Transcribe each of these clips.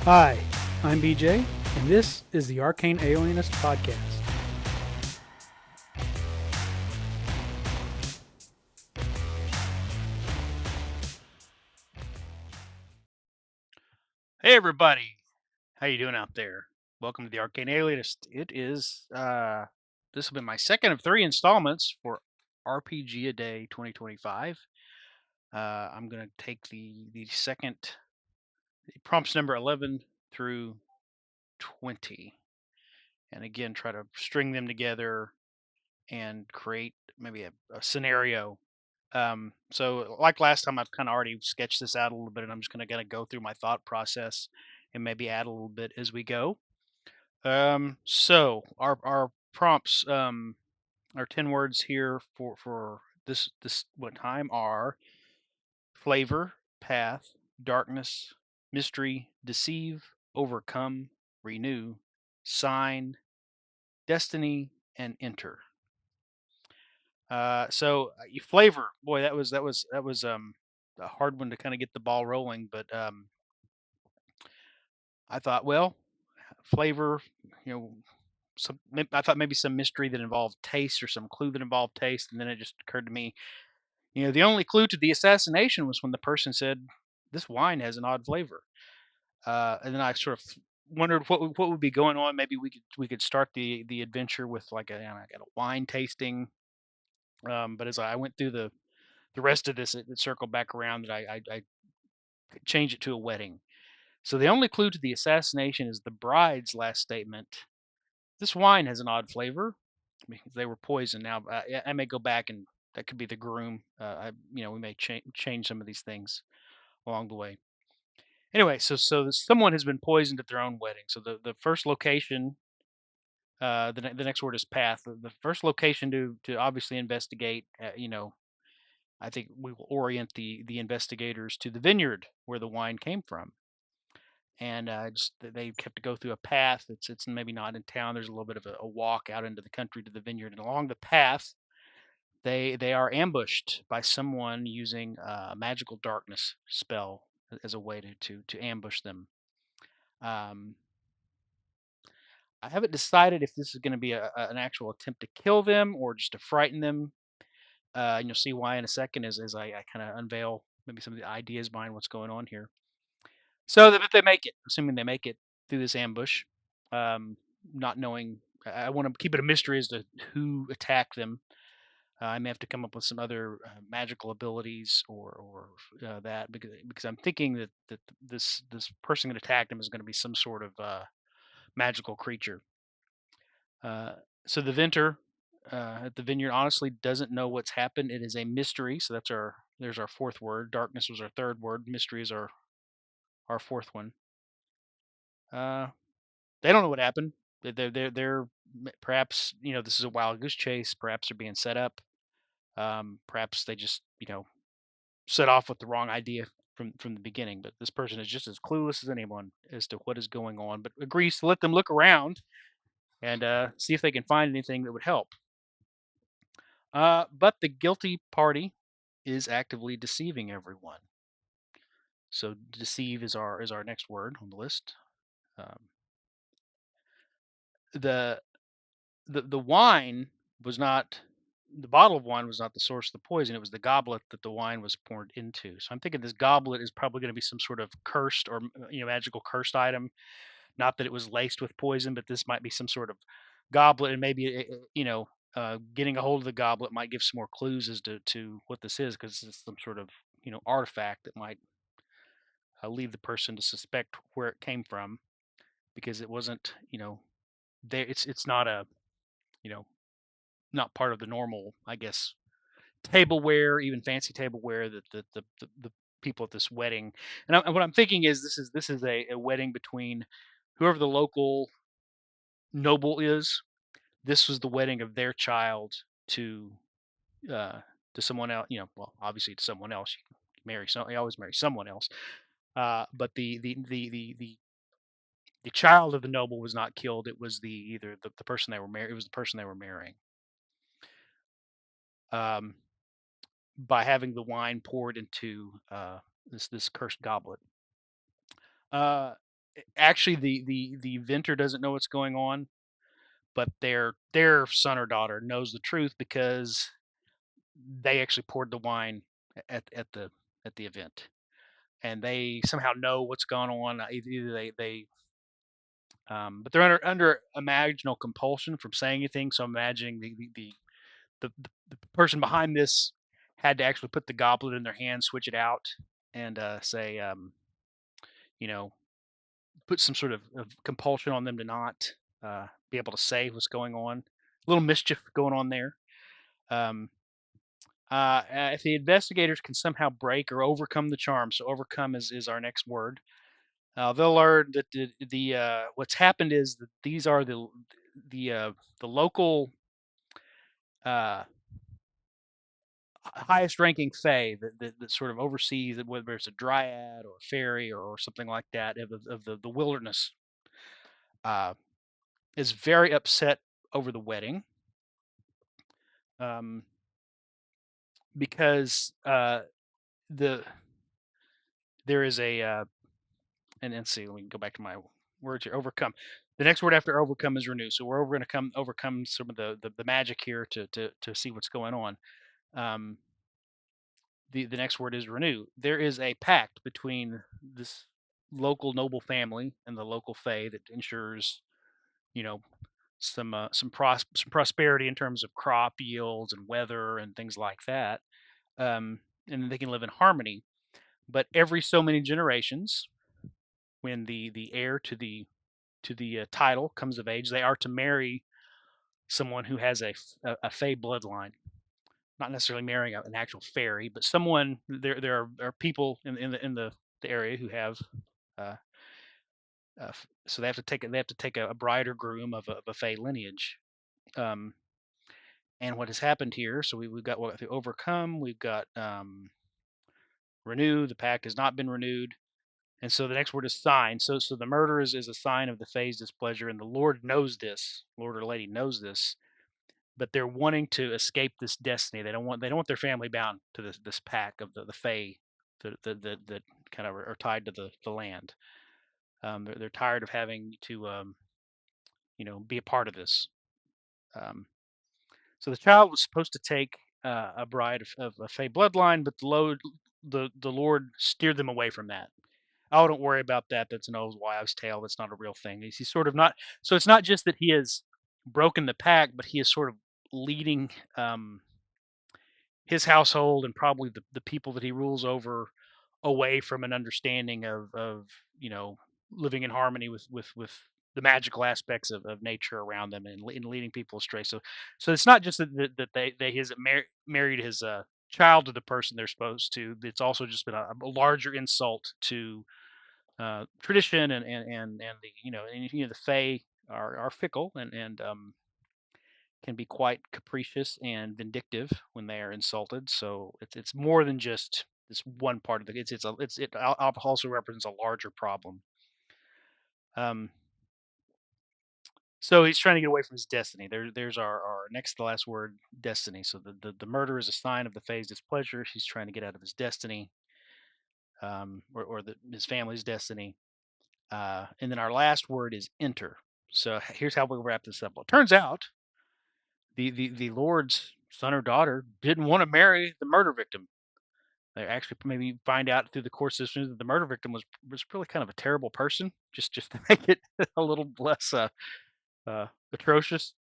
Hi, I'm BJ, and this is the Arcane Alienist Podcast. Hey everybody, how you doing out there? Welcome to the Arcane Alienist. It is this will be my second of three installments for RPG a Day 2025. I'm gonna take the second prompts number 11 through 20, and again try to string them together and create maybe a scenario. So like last time, I've kind of already sketched this out a little bit, and I'm just gonna go through my thought process and maybe add a little bit as we go. So our prompts, our 10 words here for this what time are flavor, path, darkness, mystery, deceive, overcome, renew, sign, destiny, and enter. Flavor, boy, that was a hard one to kind of get the ball rolling, but I thought, well, flavor, you know, I thought maybe some mystery that involved taste or some clue that involved taste, and then it just occurred to me, the only clue to the assassination was when the person said, "This wine has an odd flavor," and then I sort of wondered what would be going on. Maybe we could start the adventure with like a wine tasting. But as I went through the rest of this, it circled back around that I could change it to a wedding. So the only clue to the assassination is the bride's last statement. This wine has an odd flavor because they were poisoned. Now I may go back and that could be the groom. We may change some of these things along the way. Anyway, someone has been poisoned at their own wedding. So the first location, the next word is path. The first location to obviously investigate. I think we will orient the investigators to the vineyard where the wine came from, and they have to go through a path. It's maybe not in town. There's a little bit of a walk out into the country to the vineyard, and along the path, they are ambushed by someone using a magical darkness spell as a way to ambush them. Um, I haven't decided if this is going to be an actual attempt to kill them or just to frighten them. And you'll see why in a second as I kind of unveil maybe some of the ideas behind what's going on here. So if they make it, assuming they make it through this ambush, um, not knowing, I want to keep it a mystery as to who attacked them. I may have to come up with some other magical abilities or that because I'm thinking that this person that attacked him is going to be some sort of magical creature. Uh, so the venter at the vineyard honestly doesn't know what's happened. It is a mystery. So there's our fourth word. Darkness was our third word. Mystery is our fourth one. Uh, They don't know what happened. They're perhaps this is a wild goose chase. Perhaps they're being set up. Perhaps they just set off with the wrong idea from the beginning. But this person is just as clueless as anyone as to what is going on, but agrees to let them look around and see if they can find anything that would help. But the guilty party is actively deceiving everyone. So deceive is our next word on the list. Um, the the wine was not the bottle of wine was not the source of the poison. It was the goblet that the wine was poured into. So I'm thinking this goblet is probably going to be some sort of cursed or magical cursed item. Not that it was laced with poison, but this might be some sort of goblet, and maybe getting a hold of the goblet might give some more clues as to what this is, because it's some sort of artifact that might lead the person to suspect where it came from, because it wasn't there. It's not a you know not part of the normal, I guess, tableware, even fancy tableware that the people at this wedding. And what I'm thinking is this is a wedding between whoever the local noble is. This was the wedding of their child to uh, to someone else. Well, obviously to someone else. You always marry someone else. But the child of the noble was not killed. It was the person they were married. It was the person they were marrying. Um, by having the wine poured into this cursed goblet. Uh, actually the inventor doesn't know what's going on, but their son or daughter knows the truth because they actually poured the wine at the event, and they somehow know what's going on. Either but they're under imaginal compulsion from saying anything. So I'm imagining the person behind this had to actually put the goblet in their hand, switch it out, and say, you know, put some sort of compulsion on them to not be able to say what's going on. A little mischief going on there. Um, if the investigators can somehow break or overcome the charm, so overcome is our next word. They'll learn that the what's happened is that these are the local uh, highest ranking fae that sort of oversees whether it's a dryad or a fairy or something like that of the wilderness, uh, is very upset over the wedding, um, because the there is a and see, let me go back to my words here. Overcome. The next word after overcome is renew. So we're going to come overcome some of the magic here to see what's going on. Um, the next word is renew. There is a pact between this local noble family and the local fae that ensures, you know, some prosperity in terms of crop yields and weather and things like that. And they can live in harmony. But every so many generations, when the heir to the title comes of age, they are to marry someone who has a fae bloodline. Not necessarily marrying an actual fairy, but someone. There are people in the area who have. Uh, so they have to take a bride or groom of a fae lineage. Um, and what has happened here? So we've got what to overcome. We've got renew. The pact has not been renewed. And so the next word is sign. So the murder is a sign of the fae's displeasure, and the Lord knows this. Lord or Lady knows this, but they're wanting to escape this destiny. They don't want their family bound to this pack of the fae that kind of are tied to the land. They're tired of having to be a part of this. Um, so the child was supposed to take a bride of a fae bloodline, but the Lord steered them away from that. Oh, don't worry about that. That's an old wives' tale. That's not a real thing. He's sort of not. So it's not just that he has broken the pact, but he is sort of leading his household and probably the people that he rules over away from an understanding of you know living in harmony with the magical aspects of nature around them and leading people astray. So it's not just that they his married his child to the person they're supposed to. It's also just been a larger insult to tradition and the Fae are fickle and can be quite capricious and vindictive when they are insulted. So it's more than just this one part of the it also represents a larger problem. Um, so he's trying to get away from his destiny. There's our next to the last word, destiny. So the murder is a sign of the Fae's displeasure. He's trying to get out of his destiny, or his family's destiny. And then our last word is enter. So here's how we'll wrap this up. Well, it turns out the Lord's son or daughter didn't want to marry the murder victim. They actually maybe find out through the course of this news that the murder victim was really kind of a terrible person, just to make it a little less atrocious.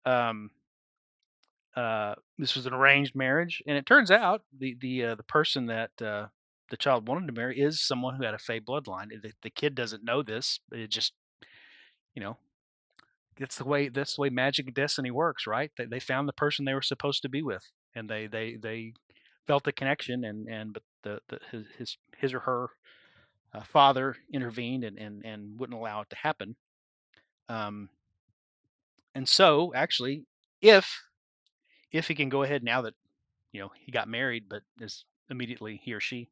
Um, this was an arranged marriage, and it turns out the person that the child wanted to marry is someone who had a Fey bloodline. The kid doesn't know this, but it just you know that's the way magic and destiny works, right? They found the person they were supposed to be with, and they felt the connection, and but his or her father intervened and wouldn't allow it to happen. Um, and so actually, if if he can go ahead now that he got married, but is immediately he or she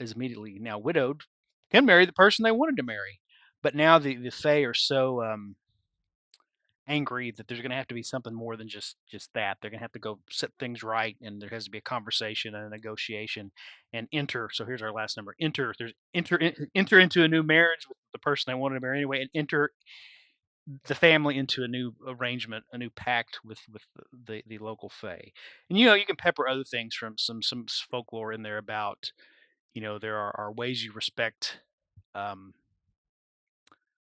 is immediately now widowed, can marry the person they wanted to marry. But now the Fae are so angry that there's going to have to be something more than just that. They're going to have to go set things right, and there has to be a conversation and a negotiation, and enter. So here's our last number. Enter. There's enter into a new marriage with the person they wanted to marry anyway, and enter the family into a new arrangement, a new pact with the local fae. And you can pepper other things from some folklore in there about there are ways you respect um,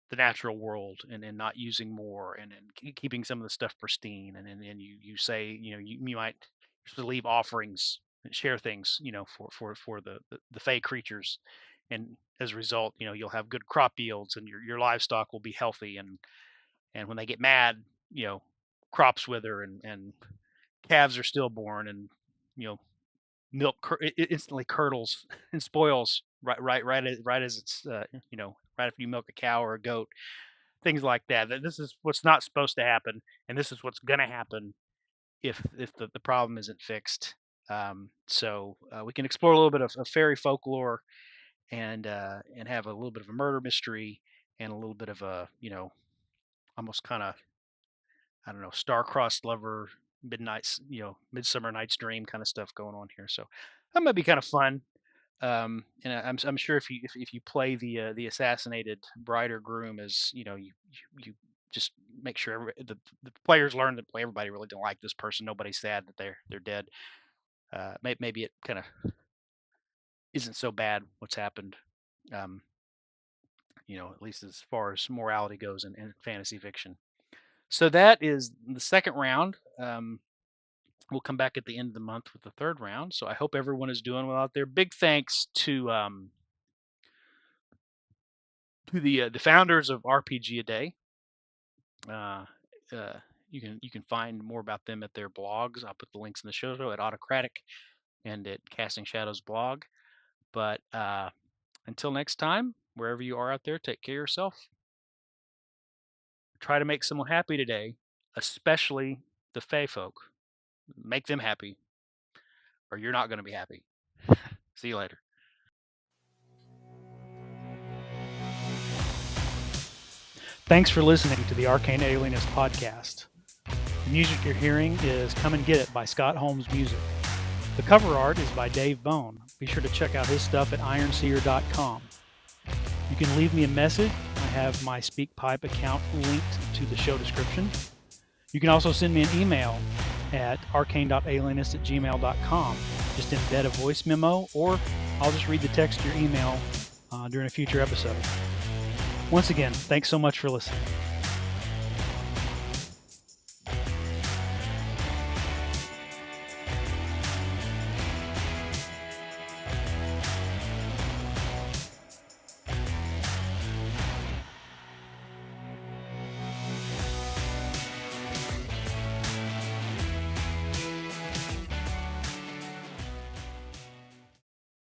the natural world, and not using more, and keeping some of the stuff pristine, and you say you might you're supposed to leave offerings and share things for the fey creatures, and as a result you'll have good crop yields, and your livestock will be healthy, and when they get mad, you know, crops wither, and calves are stillborn, and milk instantly curdles and spoils right as it's right after you milk a cow or a goat, things like that. This is what's not supposed to happen, and this is what's going to happen if the problem isn't fixed. So we can explore a little bit of fairy folklore, and have a little bit of a murder mystery, and a little bit of a almost kind of, I don't know, star-crossed lover, Midsummer Night's Dream kind of stuff going on here. So that might be kind of fun. And I'm sure if you play the assassinated bride or groom, as you just make sure the players learn that everybody really don't like this person. Nobody's sad that they're dead. Maybe it kind of isn't so bad what's happened. Um, at least as far as morality goes in fantasy fiction. So that is the second round. We'll come back at the end of the month with the third round. So I hope everyone is doing well out there. Big thanks to the founders of RPG A Day. You can find more about them at their blogs. I'll put the links in the show at Autocratic and at Casting Shadows blog. But until next time, wherever you are out there, take care of yourself. Try to make someone happy today, especially the Fae folk. Make them happy, or you're not going to be happy. See you later. Thanks for listening to the Arcane Alienist podcast. The music you're hearing is Come and Get It by Scott Holmes Music. The cover art is by Dave Bone. Be sure to check out his stuff at ironseer.com. You can leave me a message. I have my SpeakPipe account linked to the show description. You can also send me an email at arcane.alienist@gmail.com. Just embed a voice memo, or I'll just read the text to your email during a future episode. Once again, thanks so much for listening.